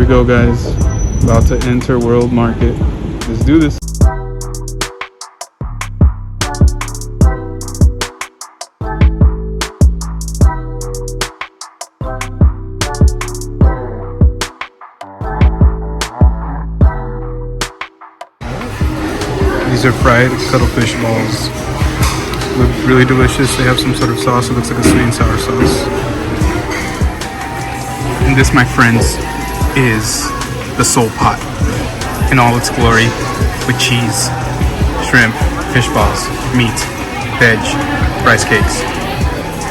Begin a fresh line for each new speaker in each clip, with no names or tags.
we go, guys. About to enter World Market. Let's do this. These are fried cuttlefish balls. Look really delicious. They have some sort of sauce. It looks like a sweet and sour sauce. And this, my friends, is the soul pot in all its glory, with cheese, shrimp, fish balls, meat, veg, rice cakes.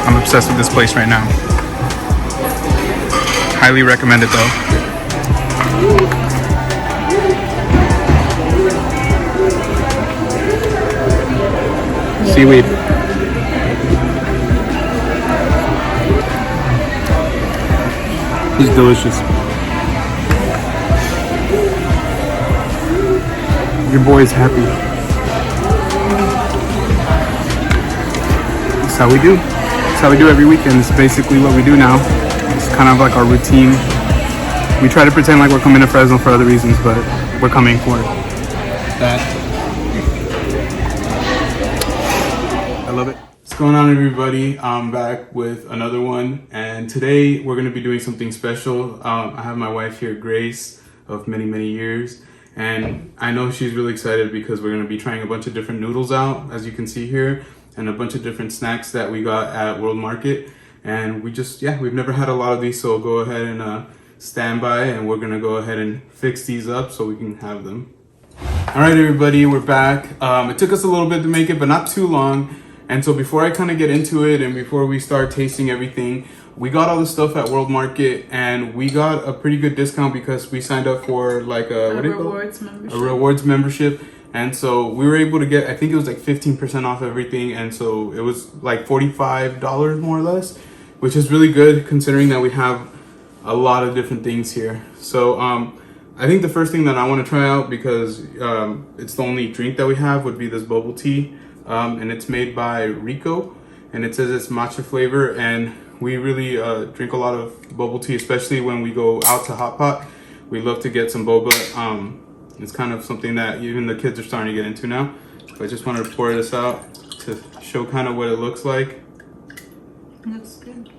I'm obsessed with this place right now. Highly recommend it though. Seaweed. It's delicious. Your boy is happy. That's how we do. That's how we do every weekend. It's basically what we do now. It's kind of like our routine. We try to pretend like we're coming to Fresno for other reasons, but we're coming for that. I love it. What's going on, everybody? I'm back with another one, and today we're going to be doing something special. I have my wife here, Grace, of many years, and I know she's really excited because we're going to be trying a bunch of different noodles out, as you can see here, and a bunch of different snacks that we got at World Market. And we've never had a lot of these, so go ahead and stand by, and we're going to go ahead and fix these up so we can have them. All right, everybody, we're back. It took us a little bit to make it, but not too long. And so before I kind of get into it and before we start tasting everything, we got all the stuff at World Market, and we got a pretty good discount because we signed up for like a rewards membership. And so we were able to get, I think it was like 15% off everything. And so it was like $45 more or less, which is really good considering that we have a lot of different things here. So I think the first thing that I want to try out, because it's the only drink that we have, would be this bubble tea. And it's made by Rico, and it says it's matcha flavor, and we really drink a lot of bubble tea, especially when we go out to Hot Pot. We love to get some boba. It's kind of something that even the kids are starting to get into now. So I just wanted to pour this out to show kind of what it looks like.
Looks good.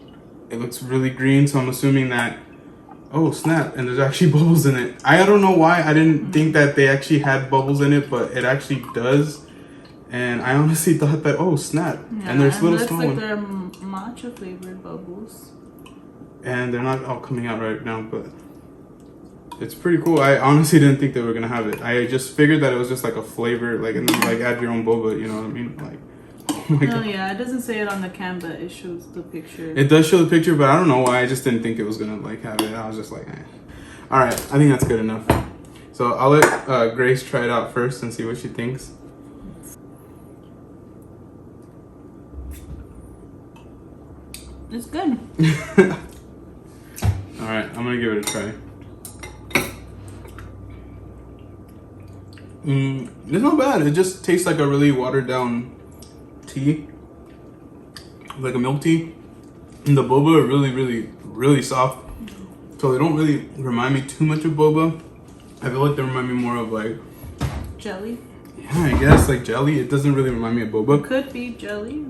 It looks really green, so I'm assuming that, oh snap, and there's actually bubbles in it. I don't know why I didn't think that they actually had bubbles in it, but it actually does. And I honestly thought that, oh snap.
Yeah,
and there's little small
ones.
It
looks like they're matcha flavored bubbles.
And they're not all coming out right now, but it's pretty cool. I honestly didn't think they were gonna have it. I just figured that it was just like a flavor, like, and then like add your own boba, you know what I mean? Like, oh my God.
Yeah, it doesn't say it on the can, but it shows the picture.
It does show the picture, but I don't know why. I just didn't think it was gonna like have it. I was just like, eh. All right, I think that's good enough. So I'll let Grace try it out first and see what she thinks.
It's good.
All right, I'm gonna give it a try. It's not bad. It just tastes like a really watered down tea, like a milk tea. And the boba are really soft, so they don't really remind me too much of boba. I feel like they remind me more of like
Jelly.
Yeah, I guess like jelly. It doesn't really remind me of boba.
Could be jelly.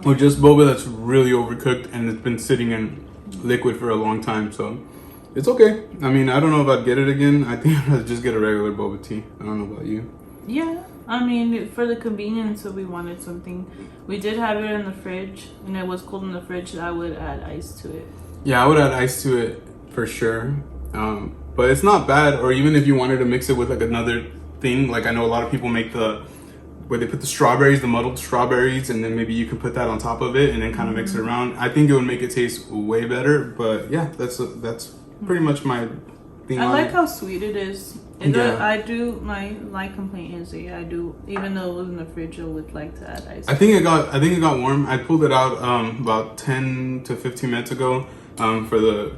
Or just boba that's really overcooked and it's been sitting in liquid for a long time, so it's okay. I mean, I don't know if I'd get it again. I think I'd just get a regular boba tea. I don't know about you.
Yeah, I mean, for the convenience, so we wanted something. We did have it in the fridge, and it was cold in the fridge. I would add ice to it.
Yeah, I would add ice to it for sure. But it's not bad. Or even if you wanted to mix it with like another thing, like I know a lot of people make where they put the strawberries, the muddled strawberries, and then maybe you can put that on top of it and then kind of mix it around. I think it would make it taste way better. But yeah, that's pretty much my thing.
I like how sweet it is.
Yeah.
My complaint is I do, even though it was in the fridge, I would like to add ice.
I think it got warm. I pulled it out about 10 to 15 minutes ago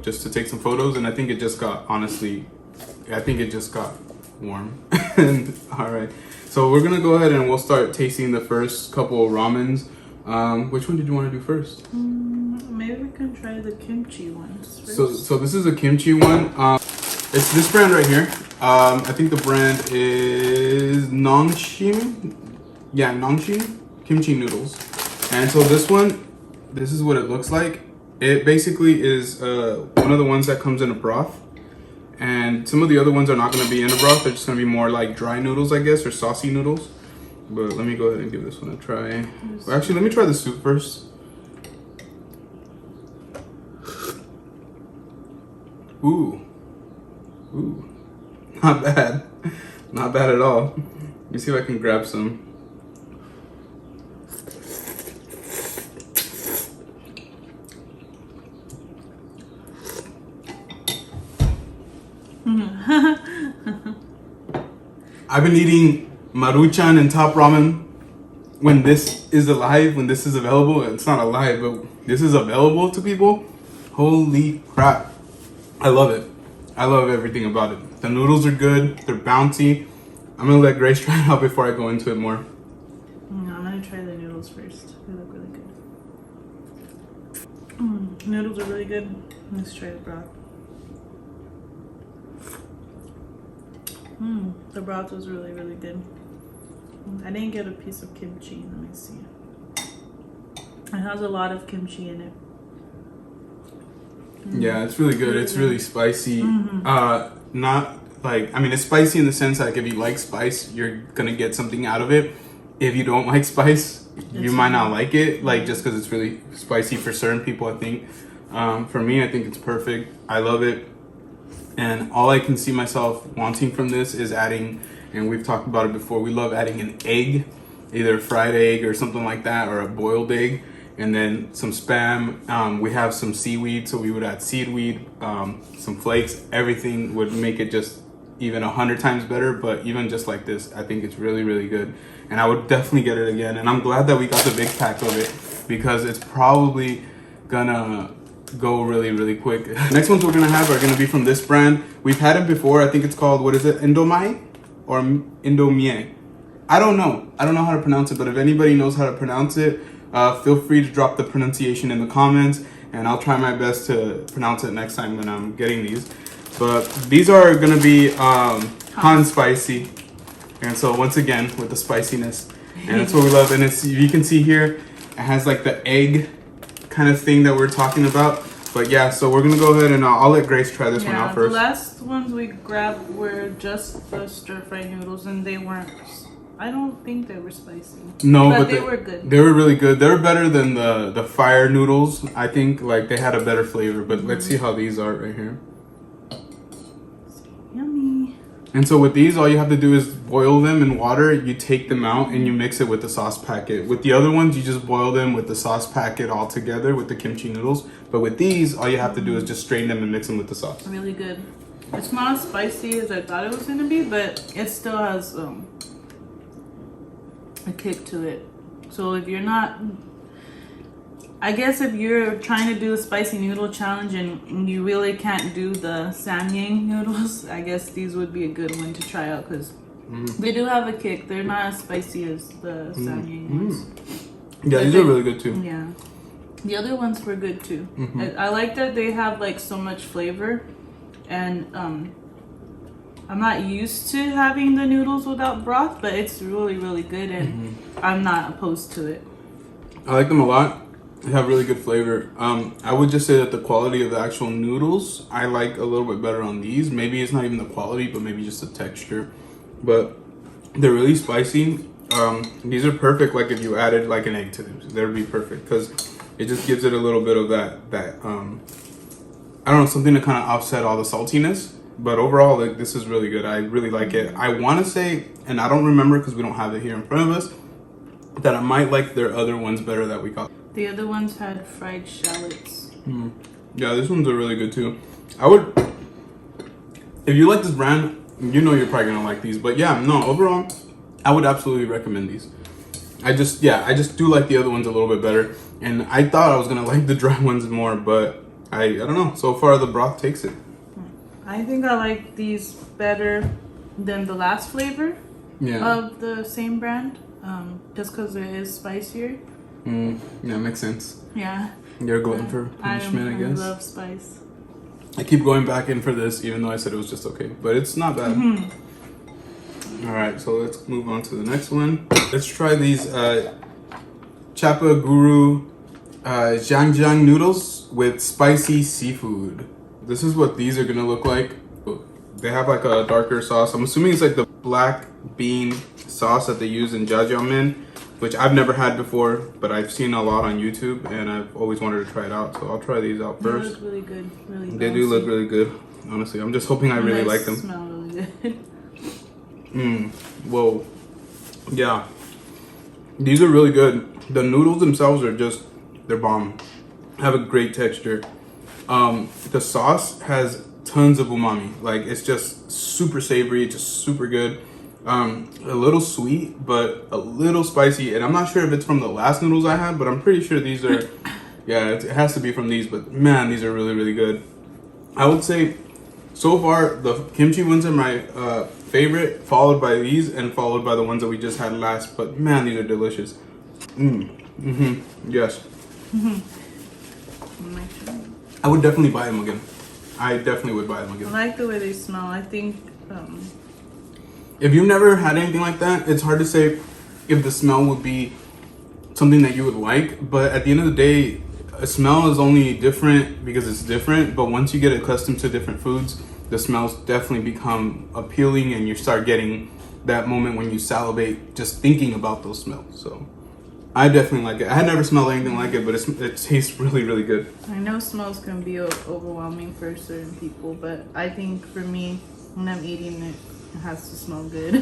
just to take some photos, and I think it just got warm. And all right, so we're gonna go ahead and we'll start tasting the first couple of ramens. Which one did you want to do first?
Maybe we can try the kimchi ones first.
So this is a kimchi one. It's this brand right here. I think the brand is Nongshim. Yeah, Nongshim Kimchi Noodles. And so this one, this is what it looks like. It basically is one of the ones that comes in a broth. And some of the other ones are not going to be in a broth. They're just going to be more like dry noodles, I guess, or saucy noodles. But let me go ahead and give this one a try. Well, actually, let me try the soup first. Ooh. Ooh. Not bad. Not bad at all. Let me see if I can grab some. I've been eating Maruchan and Top Ramen when this is alive, when this is available. It's not alive, but this is available to people. Holy crap. I love it. I love everything about it. The noodles are good. They're bouncy. I'm going to let Grace try it out before I go into it more.
I'm going to try the noodles first. They look really good. Noodles are really good. Let's try the broth. The broth was really, really good. I didn't get a piece of kimchi. Let me see. It has a lot of kimchi in it.
Yeah, it's really good. It's really spicy. Not like, I mean, it's spicy in the sense that like, if you like spice, you're gonna get something out of it. If you don't like spice, you might not like it. Like just because it's really spicy for certain people, I think. For me, I think it's perfect. I love it. And all I can see myself wanting from this is adding, and we've talked about it before, we love adding an egg, either a fried egg or something like that, or a boiled egg, and then some Spam. We have some seaweed, so we would add seaweed, some flakes. Everything would make it just even 100 times better, but even just like this, I think it's really, really good. And I would definitely get it again. And I'm glad that we got the big pack of it because it's probably gonna go really, really quick. Next ones we're gonna have are gonna be from this brand. We've had it before. I think it's called, what is it, Indomie or Indomie? I don't know how to pronounce it, but if anybody knows how to pronounce it, feel free to drop the pronunciation in the comments, and I'll try my best to pronounce it next time when I'm getting these. But these are gonna be Han spicy, and so once again with the spiciness, and that's what we love. And it's, you can see here, it has like the egg kind of thing that we're talking about. But yeah, so we're gonna go ahead and I'll let Grace try this one out first.
The last ones we grabbed were just the stir-fried noodles, and they weren't. I don't think they were spicy.
No, but
they were good.
They were really good. They were better than the fire noodles. I think like they had a better flavor. But let's see how these are right here.
Yummy.
And so with these, all you have to do is boil them in water. You take them out and you mix it with the sauce packet. With the other ones, you just boil them with the sauce packet all together with the kimchi noodles. But with these, all you have to do is just strain them and mix them with the sauce.
Really good. It's not as spicy as I thought it was gonna be, but it still has a kick to it. So if you're not, I guess if you're trying to do the spicy noodle challenge and you really can't do the Samyang noodles, I guess these would be a good one to try out because they do have a kick. They're not as spicy as the Samyang ones.
Yeah, these are really good too.
Yeah. The other ones were good too. I like that they have like so much flavor, and I'm not used to having the noodles without broth, but it's really, really good, and I'm not opposed to it.
I like them a lot. They have really good flavor. I would just say that the quality of the actual noodles, I like a little bit better on these. Maybe it's not even the quality, but maybe just the texture. But they're really spicy. These are perfect, like if you added like an egg to them. They would be perfect because it just gives it a little bit of that I don't know, something to kind of offset all the saltiness. But overall, like this is really good. I really like it. I want to say, and I don't remember because we don't have it here in front of us, that I might like their other ones better that we got.
The other ones had fried shallots.
Yeah, this ones are really good too. I would, if you like this brand, you know you're probably gonna like these. But yeah, no, overall, I would absolutely recommend these. I just do like the other ones a little bit better. And I thought I was gonna like the dry ones more, but I don't know. So far, the broth takes it.
I think I like these better than the last flavor of the same brand, just because it is spicier. Yeah,
makes sense.
Yeah.
You're glutton for punishment, I guess.
I love spice.
I keep going back in for this, even though I said it was just okay, but it's not bad. All right, so let's move on to the next one. Let's try these Chapa Guru Zhanjiang noodles with spicy seafood. This is what these are gonna look like. They have like a darker sauce. I'm assuming it's like the black bean sauce that they use in jjajangmyeon, which I've never had before, but I've seen a lot on YouTube, and I've always wanted to try it out. So I'll try these out first.
They look really good. Really
they do look really good. Honestly, I'm just hoping I really like them.
Smell really good.
Whoa. Yeah. These are really good. The noodles themselves are just, they're bomb. Have a great texture. The sauce has tons of umami. Like, it's just super savory, just super good. A little sweet, but a little spicy. And I'm not sure if it's from the last noodles I had, but I'm pretty sure these are, yeah, it has to be from these. But man, these are really, really good. I would say, so far, the kimchi ones are my favorite, followed by these, and followed by the ones that we just had last. But man, these are delicious. Yes. I would definitely buy them again. I definitely would buy them again.
I like the way they smell. I think
if you've never had anything like that, it's hard to say if the smell would be something that you would like. But at the end of the day, a smell is only different because it's different. But once you get accustomed to different foods, the smells definitely become appealing, and you start getting that moment when you salivate just thinking about those smells. So I definitely like it. I had never smelled anything like it, but it tastes really, really good.
I know smells can be overwhelming for certain people, but I think for me, when I'm eating it, it has to smell good.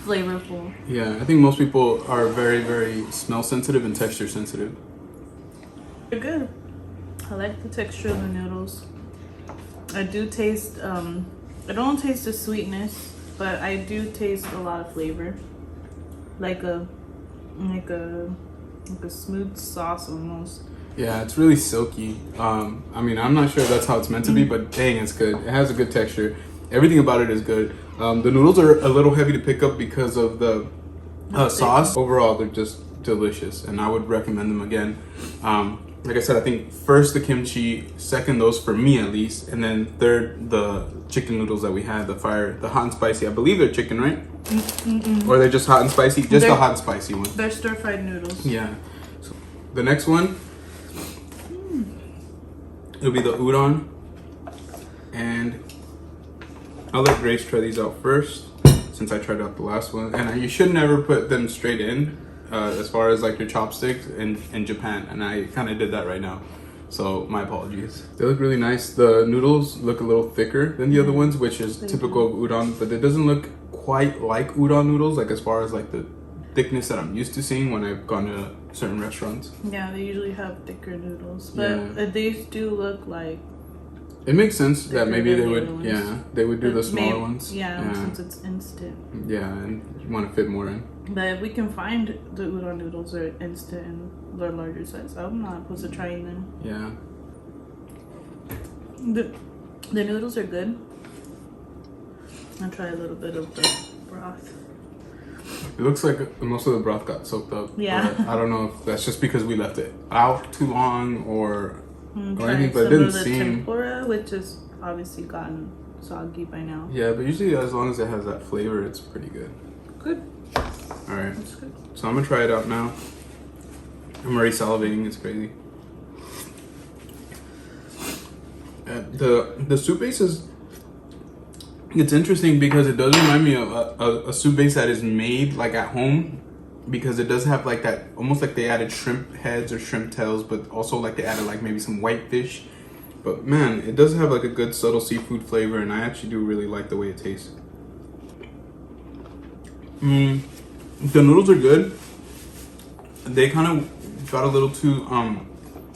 Flavorful.
Yeah, I think most people are very, very smell sensitive and texture sensitive.
They're good. I like the texture of the noodles. I do taste, I don't taste the sweetness, but I do taste a lot of flavor. Like a smooth sauce almost.
Yeah, it's really silky. I mean, I'm not sure if that's how it's meant to be, but dang, it's good. It has a good texture. Everything about it is good. The noodles are a little heavy to pick up because of the sauce. Overall, they're just delicious, and I would recommend them again. Like I said, I think first the kimchi, second those for me at least, and then third the chicken noodles that we had, the hot and spicy. I believe they're chicken, right? Or they're just hot and spicy? Just the hot and spicy one.
They're stir-fried noodles.
Yeah. So the next one, it'll be the udon, and I'll let Grace try these out first since I tried out the last one. And you should never put them straight in. As far as like your chopsticks in Japan, and I kind of did that right now, so my apologies. They look really nice. The noodles look a little thicker than the other ones, which is typical of udon, but it doesn't look quite like udon noodles, like as far as like the thickness that I'm used to seeing when I've gone to certain restaurants.
Yeah, they usually have thicker noodles, but these do look like.
It makes sense that maybe they would, they would do the smaller ones.
Yeah, since it's instant.
Yeah, and you want to fit more in.
But if we can find the udon noodles are instant and they're larger size, I'm not opposed to trying them.
Yeah.
The noodles are good. I'll try a little bit of the broth.
It looks like most of the broth got soaked up.
Yeah.
I don't know if that's just because we left it out too long or anything, but it
some
didn't
of the
seem.
tempura, which has obviously gotten soggy by now.
Yeah, but usually as long as it has that flavor, it's pretty good.
Good.
All right.
That's good.
So I'm gonna try it out now. I'm already salivating. It's crazy. The soup base is. It's interesting because it does remind me of a soup base that is made like at home, because it does have like that, almost like they added shrimp heads or shrimp tails, but also like they added like maybe some white fish. But man, it does have like a good subtle seafood flavor, and I actually do really like the way it tastes. The noodles are good. They kind of got a little too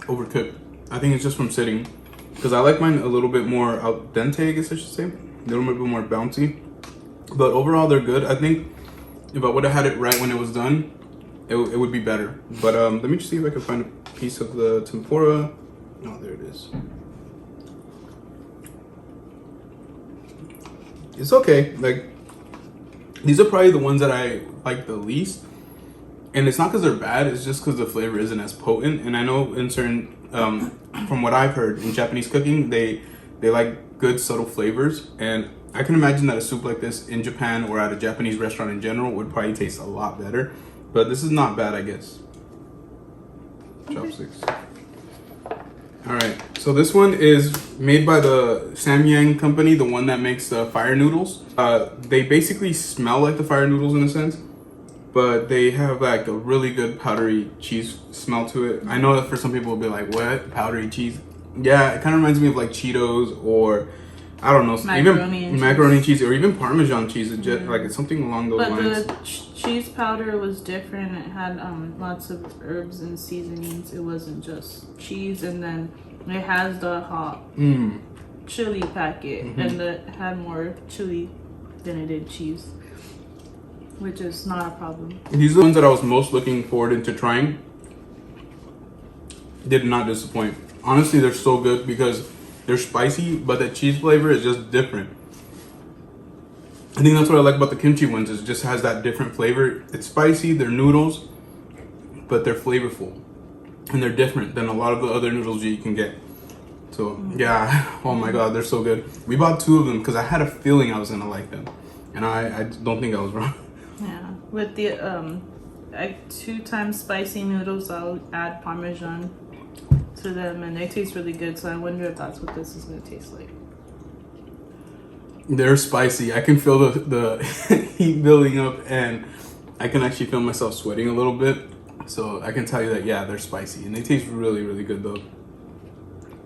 overcooked. I think it's just from sitting, because I like mine a little bit more al dente, I guess I should say. A little bit more bouncy. But overall, they're good. I think if I would have had it right when it was done, it would be better. But let me just see if I can find a piece of the tempura. Oh, there it is. It's okay. Like, these are probably the ones that I like the least. And it's not because they're bad, it's just because the flavor isn't as potent. And I know in certain, from what I've heard in Japanese cooking, they They like good subtle flavors, and I can imagine that a soup like this in Japan or at a Japanese restaurant in general would probably taste a lot better. But this is not bad, I guess. Chopsticks. All right, so this one is made by the Samyang company, the one that makes the fire noodles. They basically smell like the fire noodles in a sense, but they have like a really good powdery cheese smell to it. I know that for some people will be like, what? Powdery cheese? Yeah, it kind of reminds me of like Cheetos or I don't know, macaroni and cheese or even Parmesan cheese. It's just, like it's something along those lines.
But the cheese powder was different. It had lots of herbs and seasonings. It wasn't just cheese, and then it has the hot chili packet, and it had more chili than it did cheese, which is not a problem.
These are the ones that I was most looking forward into trying. Did not disappoint. Honestly, they're so good because they're spicy, but the cheese flavor is just different. I think that's what I like about the kimchi ones, is it just has that different flavor. It's spicy, they're noodles, but they're flavorful. And they're different than a lot of the other noodles you can get. So, yeah, oh my god, they're so good. We bought 2 of them because I had a feeling I was gonna like them. And I don't think I was wrong.
Yeah, with the 2 times spicy noodles, I'll add Parmesan to them, and they taste really good. So I wonder if that's what this is gonna taste like.
They're spicy. I can feel the heat building up, and I can actually feel myself sweating a little bit. So I can tell you that, yeah, they're spicy, and they taste really, really good though.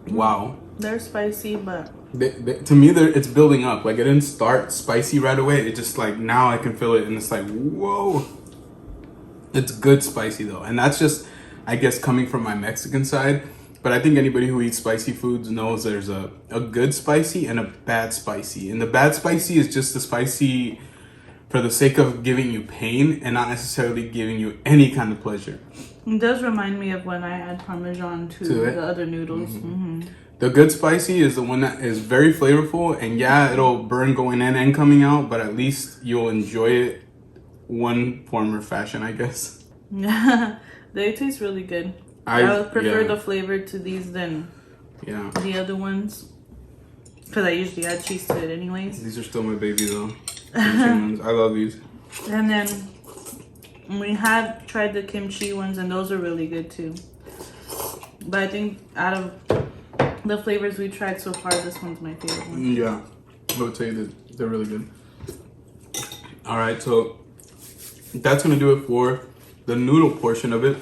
Wow.
They're spicy, but
to me, it's building up. Like it didn't start spicy right away. It just like now I can feel it, and it's like whoa. It's good spicy though, and that's just, I guess, coming from my Mexican side. But I think anybody who eats spicy foods knows there's a good spicy and a bad spicy. And the bad spicy is just the spicy for the sake of giving you pain and not necessarily giving you any kind of pleasure.
It does remind me of when I add Parmesan to the other noodles.
The good spicy is the one that is very flavorful, and yeah, it'll burn going in and coming out, but at least you'll enjoy it one form or fashion, I guess.
They taste really good. I would prefer the flavor to these than the other ones, because I usually add cheese to it anyways.
These are still my baby though. I love these.
And then we had tried the kimchi ones, and those are really good too. But I think out of the flavors we tried so far, this one's my favorite one.
Yeah, I would say that they're really good. All right, so that's gonna do it for the noodle portion of it.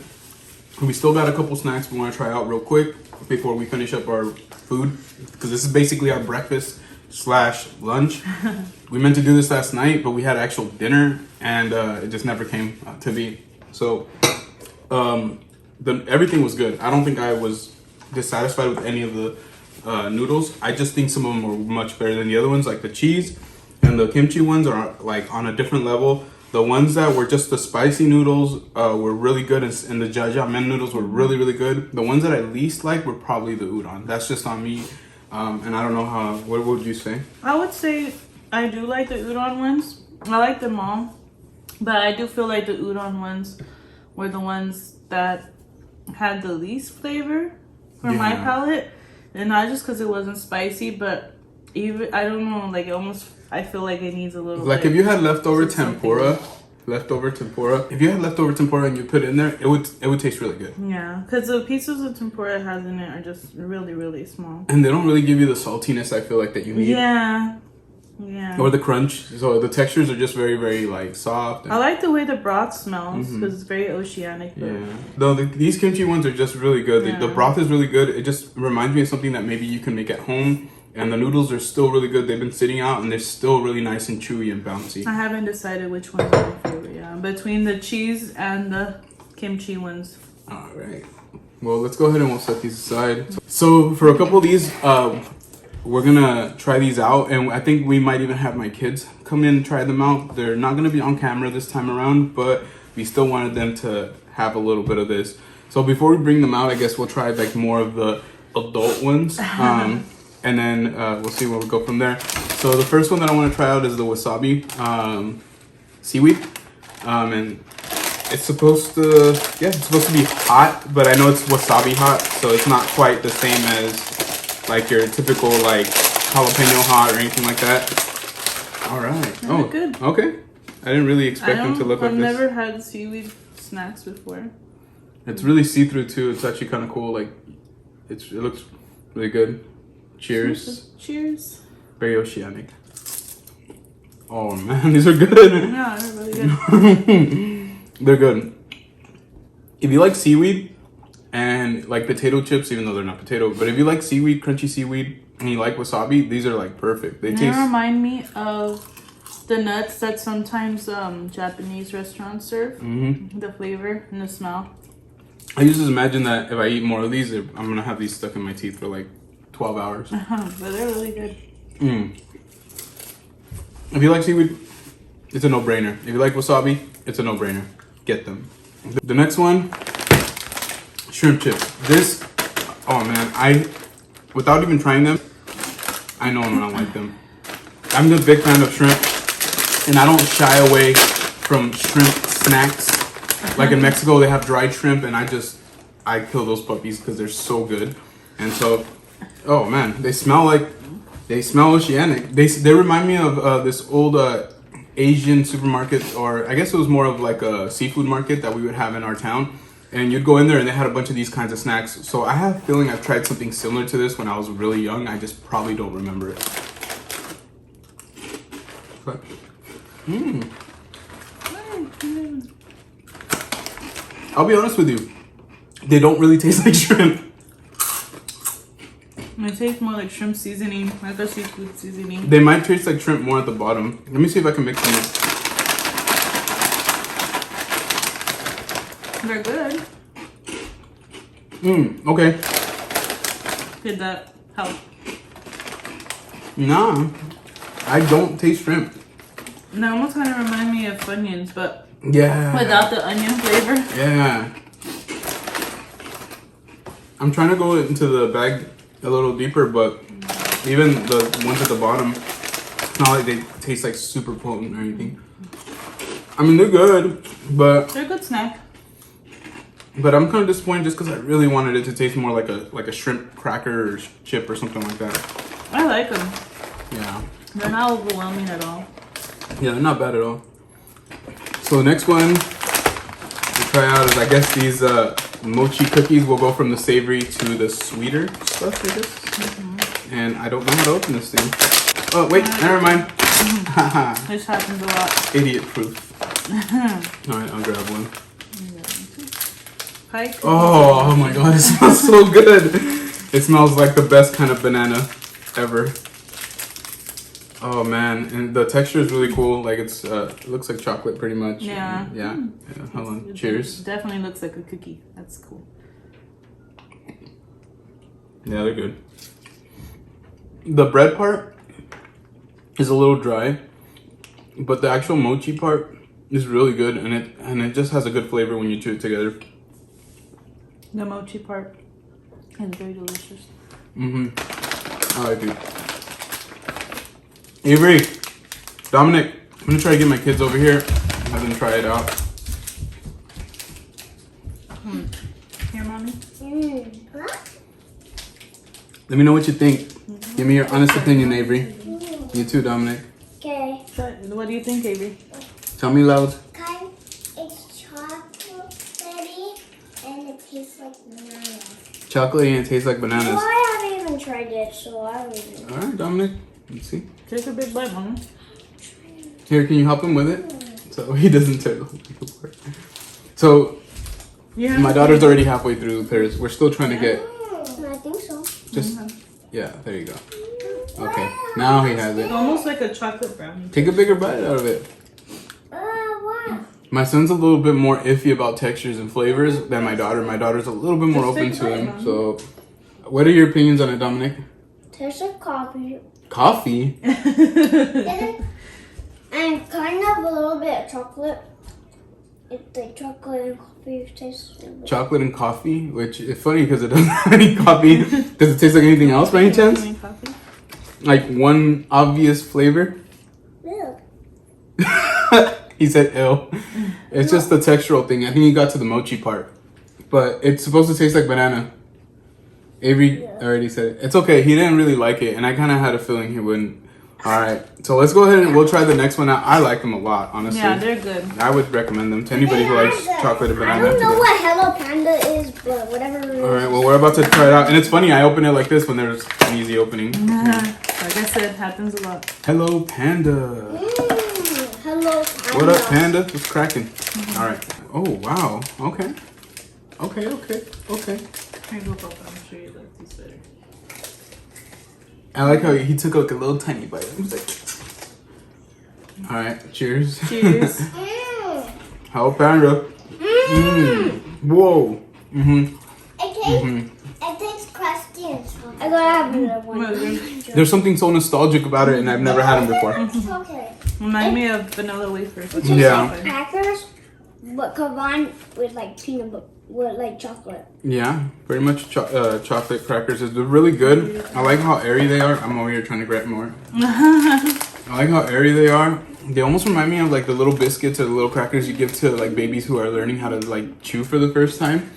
We still got a couple snacks we want to try out real quick before we finish up our food, because this is basically our breakfast / lunch. We meant to do this last night, but we had actual dinner, and it just never came to be. So everything was good. I don't think I was dissatisfied with any of the noodles. I just think some of them were much better than the other ones. Like the cheese and the kimchi ones are like on a different level. The ones that were just the spicy noodles were really good, and the jajangmyeon noodles were really, really good. The ones that I least liked were probably the udon. That's just on me, and I don't know how. What would you say?
I would say I do like the udon ones. I like them all, but I do feel like the udon ones were the ones that had the least flavor for my palate, and not just because it wasn't spicy, but even I don't know, like almost. I feel like it needs a little.
Like if you had leftover tempura, if you had leftover tempura and you put it in there, it would taste really good.
Yeah, because the pieces of tempura it has in it are just really, really small.
And they don't really give you the saltiness I feel like that you need.
Yeah.
Or the crunch. So the textures are just very, very like soft.
I like the way the broth smells because it's very oceanic. But...
Yeah. No, these kimchi ones are just really good. Yeah. The broth is really good. It just reminds me of something that maybe you can make at home. And the noodles are still really good. They've been sitting out, and they're still really nice and chewy and bouncy.
I haven't decided which one's my favorite. Yeah, between the cheese and the kimchi ones.
All right. Well, let's go ahead and we'll set these aside. So for a couple of these, we're gonna try these out, and I think we might even have my kids come in and try them out. They're not gonna be on camera this time around, but we still wanted them to have a little bit of this. So before we bring them out, I guess we'll try like more of the adult ones. And then we'll see where we go from there. So the first one that I want to try out is the Wasabi Seaweed. And it's supposed to be hot, but I know it's wasabi hot, so it's not quite the same as like your typical like jalapeno hot or anything like that. All right.
Oh, good.
Okay. I didn't really expect them to look like this.
I've never had seaweed snacks before.
It's really see-through too. It's actually kind of cool. Like, it looks really good. Cheers.
Cheers.
Very oceanic. Oh man, these are good.
Yeah, they're really good.
They're good. If you like seaweed and like potato chips, even though they're not potato, but if you like seaweed, crunchy seaweed, and you like wasabi, these are like perfect. They
remind me of the nuts that sometimes Japanese restaurants serve.
Mm-hmm.
The flavor and the smell.
I used to imagine that if I eat more of these, I'm gonna have these stuck in my teeth for like 12 hours.
But they're really good.
If you like seaweed, it's a no-brainer. If you like wasabi, it's a no-brainer. Get them. The next one, shrimp chips. This, oh man, without even trying them, I know I'm gonna like them. I'm a big fan of shrimp, and I don't shy away from shrimp snacks. Like in Mexico, they have dried shrimp, and I kill those puppies because they're so good. And so, oh man, they smell oceanic. They remind me of this old Asian supermarket, or I guess it was more of like a seafood market that we would have in our town. And you'd go in there and they had a bunch of these kinds of snacks. So I have a feeling I've tried something similar to this when I was really young. I just probably don't remember it. But, I'll be honest with you. They don't really taste like shrimp.
It tastes more like shrimp seasoning, like a seafood seasoning.
They might taste like shrimp more at the bottom. Let me see if I can mix them.
They're good.
Okay.
Did that help?
Nah, I don't taste shrimp.
They almost kind of remind me of Funyuns, but
yeah,
without the onion flavor.
Yeah. I'm trying to go into the bag a little deeper, but even the ones at the bottom, it's not like they taste like super potent or anything. I mean, they're good, but
they're a good snack.
But I'm kind of disappointed just because I really wanted it to taste more like a shrimp cracker or chip or something like that.
I like them.
Yeah.
They're not overwhelming at all.
Yeah, they're not bad at all. So the next one to try out is, I guess, these Mochi Cookies. Will go from the savory to the sweeter stuff, I guess. And I don't know how to open this thing. Oh, wait, never mind.
This happens a lot.
Idiot proof. Alright, I'll grab one.
Pike.
Oh my god, it smells so good. It smells like the best kind of banana ever. Oh man, and the texture is really cool. Like it looks like chocolate pretty much.
Yeah.
Yeah. Hold on. Cheers.
It definitely looks like a cookie. That's cool.
Yeah, they're good. The bread part is a little dry, but the actual mochi part is really good, and it just has a good flavor when you chew it together.
The mochi part is very delicious.
I like it. Avery, Dominic, I'm gonna try to get my kids over here and have them try it out.
Here, mommy.
Let me know what you think. Give me your honest opinion, Avery. You too, Dominic.
Okay.
What do you think, Avery?
Tell me loud.
It's chocolatey and it tastes like banana.
Chocolate and it tastes like bananas.
Well, I haven't even tried it, so I don't even know.
All right, Dominic. Let's see.
Take a big bite, mommy.
Here, can you help him with it? So he doesn't tear the whole thing apart. So,
Yeah.
my daughter's already halfway through hers. We're still trying to get
I think so.
just, yeah, there you go. Okay, now he has it.
Almost like a chocolate brownie.
Take a bigger bite out of it.
What?
My son's a little bit more iffy about textures and flavors than my daughter. My daughter's a little bit more
Just
open
take
to
a bite,
them.
Mom.
So, what are your opinions on it, Dominic?
Tastes like coffee.
Coffee?
And kind of a little bit of chocolate. It's like chocolate and coffee tastes.
Chocolate and coffee, which is funny because it doesn't have any coffee. Does it taste like anything else by any chance?
Coffee?
Like one obvious flavor?
Ew.
He said ill. It's just the textural thing. I think he got to the mochi part. But it's supposed to taste like banana. Avery already said it. It's okay. He didn't really like it, and I kind of had a feeling he wouldn't. All right, so let's go ahead and we'll try the next one out. I like them a lot, honestly.
Yeah, they're good.
I would recommend them to anybody who likes chocolate and banana.
I don't know what Hello Panda is, but whatever it is.
All right, well, we're about to try it out. And it's funny, I open it like this when there's an easy opening.
Like I said, happens a lot.
Hello, Panda.
Hello Panda.
What up, Panda? What's cracking? All right. Oh, wow. Okay. Okay.
Here you go, Papa. I'm sure you like these better.
I like how he took like a little tiny bite. He was like, all right, cheers.
Cheers.
Hello, Panda. Whoa.
It tastes crusty and strong. I gotta have another one.
There's something so nostalgic about it, and I've never had them before.
It's okay.
Remind me of vanilla wafers.
Yeah.
Crackers, but combined with like peanut butter, with like chocolate.
Yeah, pretty much chocolate crackers is really good. I like how airy they are. I'm over here trying to grab more. I like how airy they are. They almost remind me of like the little biscuits or the little crackers you give to like babies who are learning how to like chew for the first time.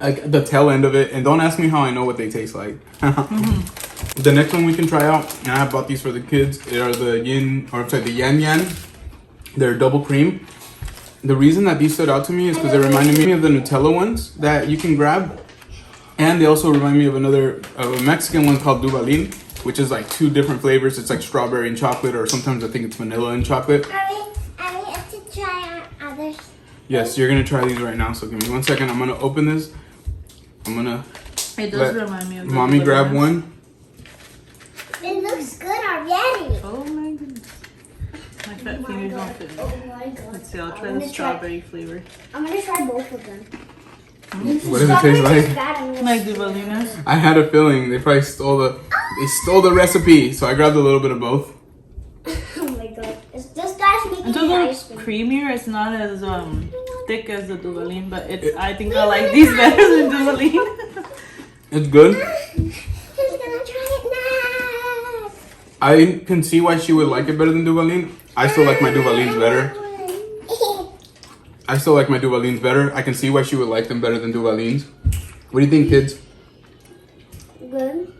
Like the tail end of it. And don't ask me how I know what they taste like. The next one we can try out, and I bought these for the kids, are the the Yan Yan. They're double cream. The reason that these stood out to me is because they reminded me of the Nutella ones that you can grab. And they also remind me of a Mexican one called Duvalin, which is like 2 different flavors. It's like strawberry and chocolate, or sometimes I think it's vanilla and chocolate.
Are we have to try others?
Yes, you're gonna try these right now. So give me 1 second. I'm gonna open this. I'm gonna
It does remind me of the
mommy grab
bananas.
one.
It looks good already.
Oh my goodness. My fat fingers don't fit.
Oh my god.
Let's see, I'll try the strawberry flavor.
I'm gonna try both of them.
What does it taste like?
Like Duvalinas.
I had a feeling they probably stole the recipe, so I grabbed a little bit of both.
Oh my god. This guy's making
It's a
the
little
ice cream.
creamier. It's not as thick as the Duvalin, but I think I like these better than Duvalin.
It's good.
He's gonna try it now.
I can see why she would like it better than Duvalin. I still like my Duvalins better. I can see why she would like them better than Duvalins. What do you think, kids?
Good.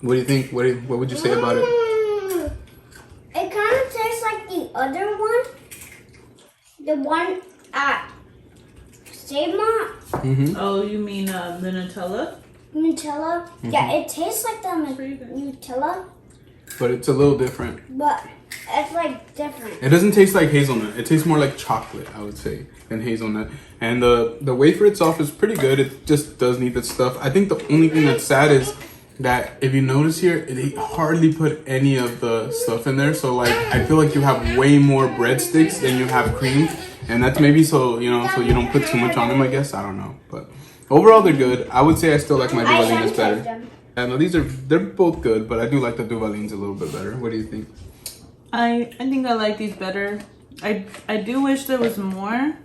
What do you think? What would you say about it?
It kind of tastes like the other one. The one at Save Mart.
Oh, you mean the Nutella?
Nutella. Yeah, it tastes like the
Pretty good.
Nutella,
But it's a little different.
but it's like different.
It doesn't taste like hazelnut. It tastes more like chocolate, I would say, than hazelnut. And the wafer itself is pretty good. It just does need the stuff. I think the only thing that's sad is that if you notice here, they hardly put any of the stuff in there. So like, I feel like you have way more breadsticks than you have cream. And that's maybe so you don't put too much on them, I guess. I don't know. But overall, they're good. I would say I still like my Duvalinas better. And they're both good, but I do like the Duvalins a little bit better. What do you think?
I think I like these better. I do wish there was more,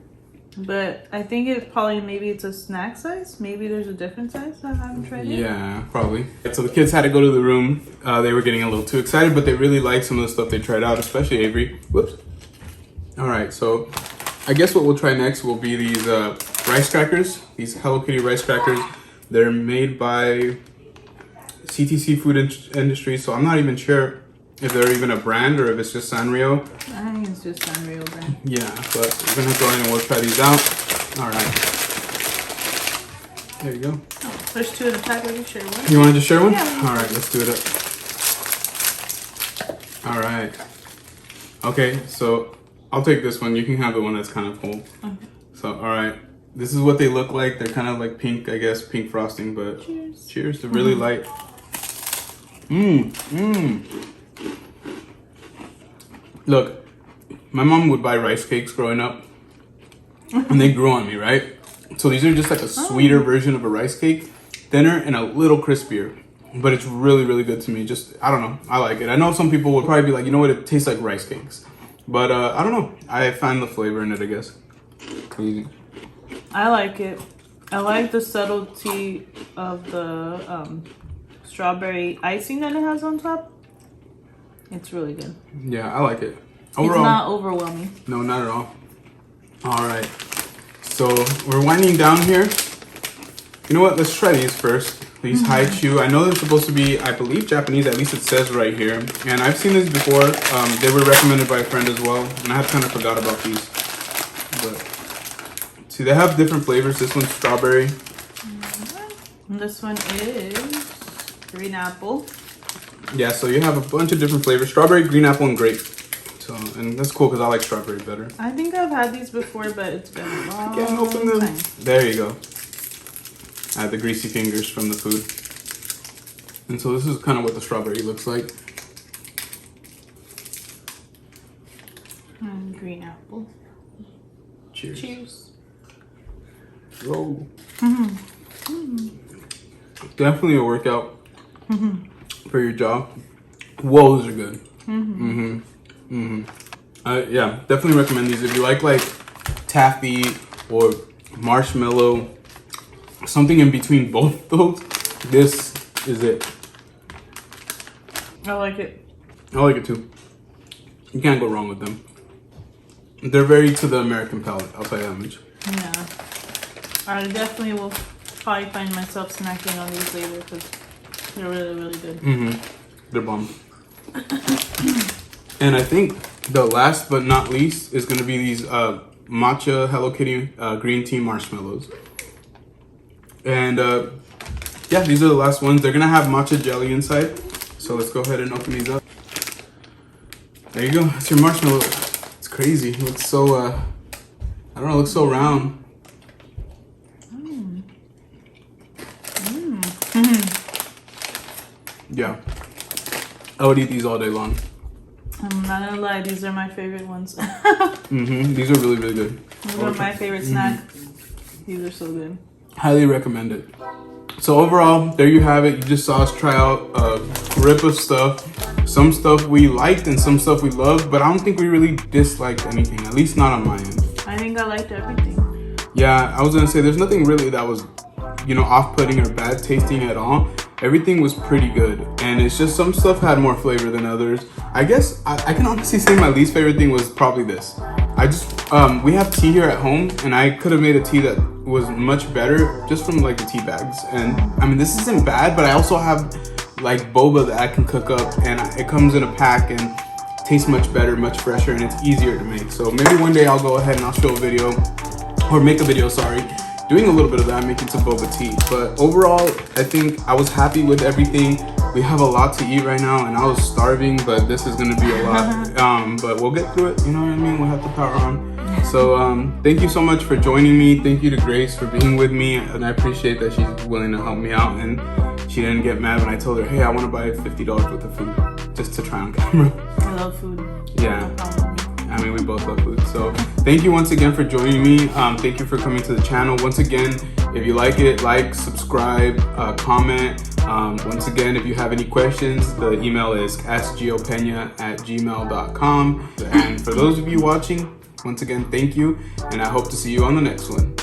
but I think maybe it's a snack size. Maybe there's a different size that I haven't tried it.
Yeah, probably. So the kids had to go to the room. They were getting a little too excited, but they really liked some of the stuff they tried out, especially Avery. Whoops. All right, so I guess what we'll try next will be these rice crackers. These Hello Kitty rice crackers. They're made by CTC Food Industry, so I'm not even sure if they're even a brand or if it's just Sanrio.
I think it's just Sanrio brand.
Yeah, but we're gonna go in and we'll try these out. All right. There you go.
Oh, there's 2 in a pack. Will you share one?
You want to just share one?
Yeah.
All right, let's do it up. All right. Okay, so I'll take this one. You can have the one that's kind of full.
Okay.
So, all right. This is what they look like. They're kind of like pink, I guess, pink frosting, but
Cheers.
cheers. They're really light. Look, my mom would buy rice cakes growing up, and they grew on me, right? So these are just like a sweeter version of a rice cake, thinner and a little crispier. But it's really, really good to me. Just, I don't know. I like it. I know some people would probably be like, you know what? It tastes like rice cakes. But I don't know. I find the flavor in it, I guess. Easy.
I like it. I like the subtlety of the strawberry icing that it has on top. It's really good.
Yeah, I like it.
It's not overwhelming.
No, not at all. All right. So we're winding down here. You know what? Let's try these first. These haichu, I know they're supposed to be, I believe, Japanese. At least it says right here. And I've seen these before. They were recommended by a friend as well, and I had kind of forgot about these. But see, they have different flavors. This one's strawberry.
And this one is green apple.
Yeah, so you have a bunch of different flavors: strawberry, green apple, and grape. So, and that's cool because I like strawberry better.
I think I've had these before, but it's been a long
Can't open them.
time.
There you go. I have the greasy fingers from the food. And so this is kind of what the strawberry looks like.
And green apple.
Cheers.
Cheers.
Roll. Definitely a workout for your jaw. Whoa, those are good. Yeah, definitely recommend these if you like taffy or marshmallow, something in between both those. This is it.
I like it.
I like it too. You can't go wrong with them. They're very to the American palate, I'll tell you that much.
Yeah. I definitely will probably find myself snacking on these later because they're really, really good.
They're bomb. And I think the last but not least is going to be these Matcha Hello Kitty green tea marshmallows. And yeah, these are the last ones. They're going to have matcha jelly inside. So let's go ahead and open these up. There you go. That's your marshmallow. It's crazy. It looks so, I don't know, it looks so round. Yeah. I would eat these all day long.
I'm not gonna lie, these are my favorite ones.
These are really, really good.
These are my favorite snack. These are so good.
Highly recommend it. So overall, there you have it. You just saw us try out a rip of stuff. Some stuff we liked and some stuff we loved, but I don't think we really disliked anything, at least not on my end.
I think I liked everything.
Yeah, I was gonna say there's nothing really that was, off-putting or bad tasting at all. Everything was pretty good, and it's just some stuff had more flavor than others. I guess I can honestly say my least favorite thing was probably this. We have tea here at home, and I could have made a tea that was much better just from the tea bags. And I mean, this isn't bad, but I also have boba that I can cook up, and it comes in a pack and tastes much better, much fresher, and it's easier to make. So maybe one day I'll go ahead and I'll show a video, or make a video, sorry, doing a little bit of that, making some boba tea. But overall, I think I was happy with everything. We have a lot to eat right now, and I was starving, but this is gonna be a lot. But we'll get through it, you know what I mean? We'll have to power on. So thank you so much for joining me. Thank you to Grace for being with me, and I appreciate that she's willing to help me out, and she didn't get mad when I told her, hey, I wanna buy $50 worth of food, just to try on camera.
I love food.
Yeah. I mean, we both love food. So thank you once again for joining me. Thank you for coming to the channel. Once again, if you like it, subscribe, comment. Once again, if you have any questions, the email is askgiopena@gmail.com. And for those of you watching, once again, thank you. And I hope to see you on the next one.